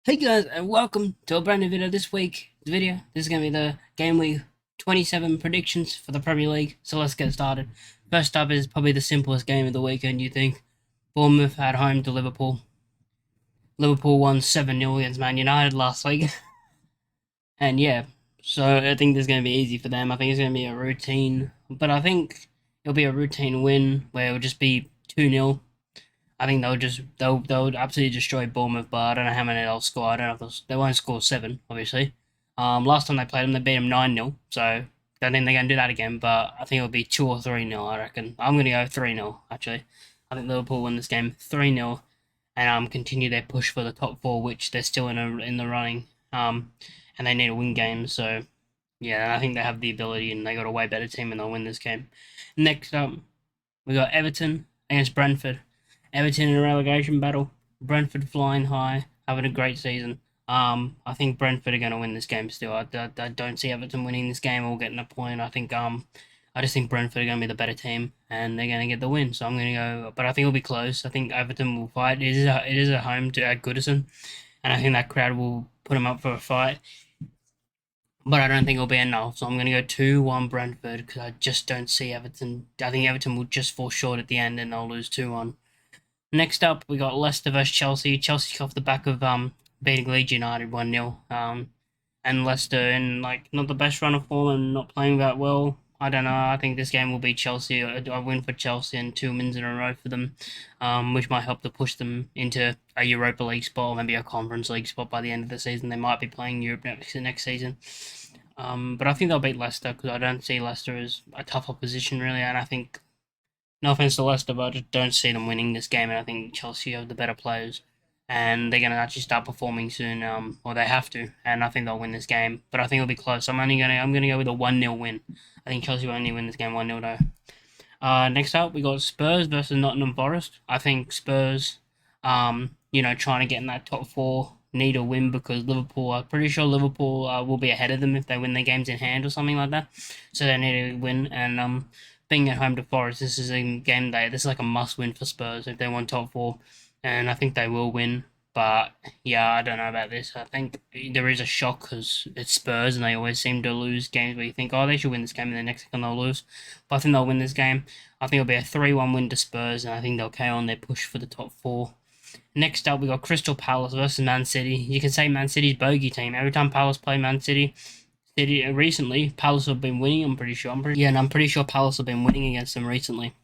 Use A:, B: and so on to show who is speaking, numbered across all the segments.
A: Hey guys, and welcome to a brand new video this week. This is going to be the Game Week 27 predictions for the Premier League. So let's get started. First up is probably the simplest game of the weekend, you think. Bournemouth at home to Liverpool. Liverpool won 7-0 against Man United last week. And yeah, so I think this is going to be easy for them. I think it's going to be a routine. But I think it'll be a routine win where it'll just be 2-0. I think they'll absolutely destroy Bournemouth, but I don't know how many they'll score. I don't know if they won't score 7, obviously. Last time they played them, they beat them 9-0, so I don't think they're going to do that again, but I think it'll be 2 or 3-0, I reckon. I'm going to go 3-0, actually. I think Liverpool win this game 3-0 and continue their push for the top 4, which they're still in the running. And they need to win games, so yeah, I think they have the ability and they got a way better team and they'll win this game. Next up, we got Everton against Brentford. Everton in a relegation battle. Brentford flying high, having a great season. I think Brentford are going to win this game still. I don't see Everton winning this game or getting a point. I just think Brentford are going to be the better team and they're going to get the win. So I'm going to go, but I think it'll be close. I think Everton will fight. It is a home to at Goodison, and I think that crowd will put them up for a fight. But I don't think it'll be enough, so I'm going to go 2-1 Brentford because I just don't see Everton. I think Everton will just fall short at the end and they'll lose 2-1. Next up, we got Leicester versus Chelsea. Chelsea off the back of beating Leeds United 1-0. And Leicester in like not the best run of form and not playing that well. I don't know. I think this game will be Chelsea. A win for Chelsea and 2 wins in a row for them, which might help to push them into a Europa League spot or maybe a Conference League spot by the end of the season. They might be playing Europe next season. But I think they'll beat Leicester because I don't see Leicester as a tough opposition really, and I think no offense to Leicester, but I just don't see them winning this game, and I think Chelsea have the better players, and they're going to actually start performing soon, or they have to, and I think they'll win this game. But I think it'll be close. I'm gonna go with a 1-0 win. I think Chelsea will only win this game 1-0 though. Next up we got Spurs versus Nottingham Forest. I think Spurs, trying to get in that top 4 need a win because Liverpool. I'm pretty sure Liverpool will be ahead of them if they win their games in hand or something like that. So they need to win and being at home to Forest, this is a game day. This is like a must-win for Spurs if they want top 4, and I think they will win. But yeah, I don't know about this. I think there is a shock because it's Spurs and they always seem to lose games where you think, oh, they should win this game, and the next second they'll lose. But I think they'll win this game. I think it'll be a 3-1 win to Spurs, and I think they'll carry on their push for the top 4. Next up, we got Crystal Palace versus Man City. You can say Man City's bogey team. Every time Palace play Man City, recently, Palace have been winning. I'm pretty sure. And I'm pretty sure Palace have been winning against them recently,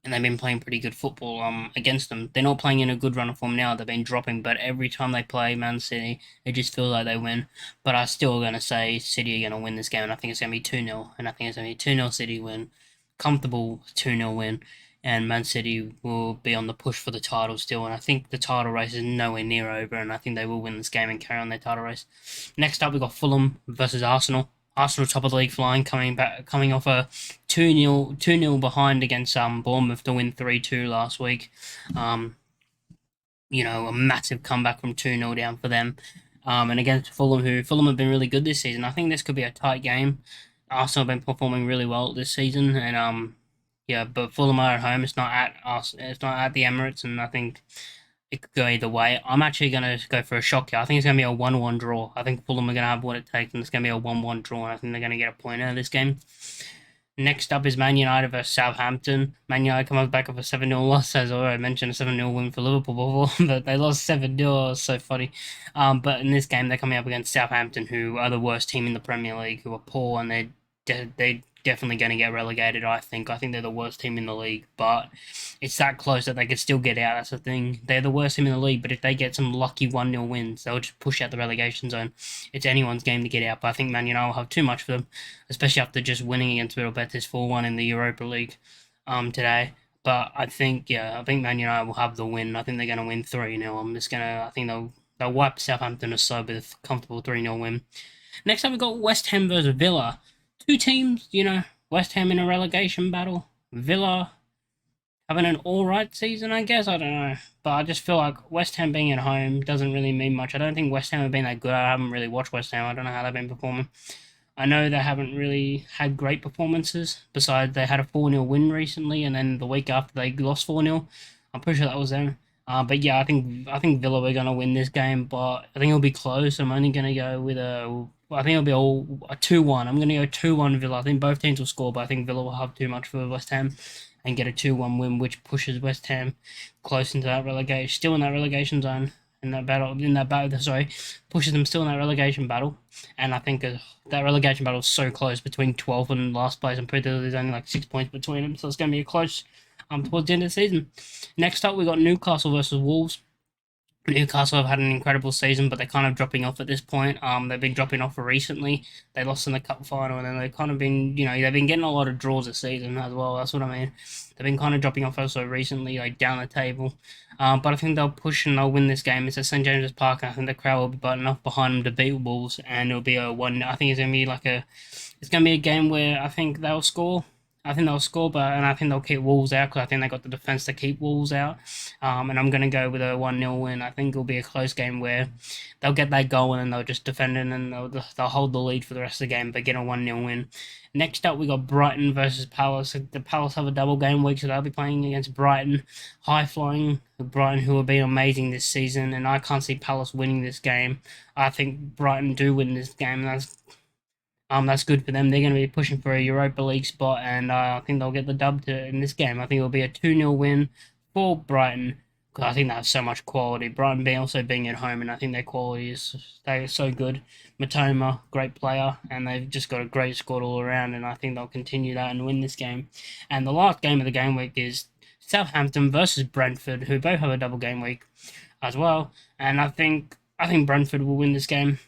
A: and they've been playing pretty good football against them. They're not playing in a good run of form now. They've been dropping, but every time they play Man City, it just feels like they win. But I'm still gonna say City are gonna win this game, and I think it's gonna be 2-0. And I think it's gonna be 2-0 City win, comfortable 2-0 win. And Man City will be on the push for the title still, and I think the title race is nowhere near over, and I think they will win this game and carry on their title race. Next up, we got Fulham versus Arsenal. Arsenal top of the league flying, coming off a 2-0 behind against Bournemouth to win 3-2 last week. A massive comeback from 2-0 down for them. And against Fulham have been really good this season. I think this could be a tight game. Arsenal have been performing really well this season, and yeah, but Fulham are at home. It's not at us. It's not at the Emirates, and I think it could go either way. I'm actually gonna go for a shock here. I think it's gonna be a 1-1 draw. I think Fulham are gonna have what it takes, and it's gonna be a 1-1 draw. And I think they're gonna get a point out of this game. Next up is Man United versus Southampton. Man United come back off a 7-0 loss, as I already mentioned, a 7-0 win for Liverpool before, but they lost 7-0. It was so funny. But in this game, they're coming up against Southampton, who are the worst team in the Premier League, who are poor, and they definitely going to get relegated. I think they're the worst team in the league, but it's that close that they could still get out. That's the thing. They're the worst team in the league, but if they get some lucky 1-0 wins, they'll just push out the relegation zone. It's anyone's game to get out, but I think Man United will have too much for them, especially after just winning against Real Betis 4-1 in the Europa League today. But I think Man United will have the win. I think they're going to win 3-0. I think they'll wipe Southampton aside with a comfortable 3-0 win. Next up, we've got West Ham versus Villa. Two teams, West Ham in a relegation battle. Villa having an alright season, I guess. I don't know. But I just feel like West Ham being at home doesn't really mean much. I don't think West Ham have been that good. I haven't really watched West Ham. I don't know how they've been performing. I know they haven't really had great performances. Besides, they had a 4-0 win recently, and then the week after they lost 4-0. I'm pretty sure that was them. But yeah, I think Villa are gonna win this game, but I think it'll be close. I'm only gonna go with I think it'll be all a 2-1. I'm gonna go 2-1 Villa. I think both teams will score, but I think Villa will have too much for West Ham and get a 2-1 win, which pushes West Ham close into that relegation, still in that relegation zone. Sorry, pushes them still in that relegation battle, and I think that relegation battle is so close between 12th and last place. I'm pretty sure there's only like 6 points between them, so it's going to be a close towards the end of the season. Next up, we got Newcastle versus Wolves. Newcastle have had an incredible season, but they're kind of dropping off at this point. They've been dropping off recently. They lost in the cup final, and then they've kind of been, they've been getting a lot of draws this season as well. That's what I mean. They've been kind of dropping off also recently, like down the table. But I think they'll push and they'll win this game. It's at St James's Park, and I think the crowd will be butting enough behind them to beat Wolves, and it'll be a one. I think it's gonna be a game where I think they'll score. I think they'll score, and I think they'll keep Wolves out because I think they got the defense to keep Wolves out. And I'm going to go with a 1-0 win. I think it'll be a close game where they'll get that goal and they'll just defend it and they'll hold the lead for the rest of the game, but get a 1-0 win. Next up, we got Brighton versus Palace. The Palace have a double game week, so they'll be playing against Brighton, high-flying Brighton, who have been amazing this season, and I can't see Palace winning this game. I think Brighton do win this game, and that's good for them. They're going to be pushing for a Europa League spot, and I think they'll get the dub in this game. I think it'll be a 2-0 win for Brighton because I think they have so much quality. Brighton also being at home, and I think their quality is so good. Matoma, great player, and they've just got a great squad all around, and I think they'll continue that and win this game. And the last game of the game week is Southampton versus Brentford, who both have a double game week as well. And I think Brentford will win this game.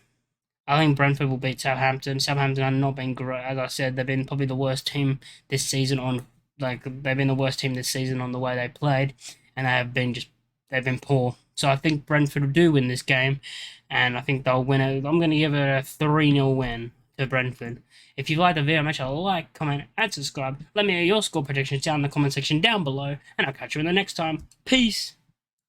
A: I think Brentford will beat Southampton. Southampton have not been great, as I said. They've been probably the worst team this season they've been the worst team this season on the way they played, and they've been poor. So I think Brentford will do win this game, and I think they'll win it. I'm going to give it a 3-0 win to Brentford. If you like the video, make sure to like, comment, and subscribe. Let me know your score predictions down in the comment section down below, and I'll catch you in the next time. Peace.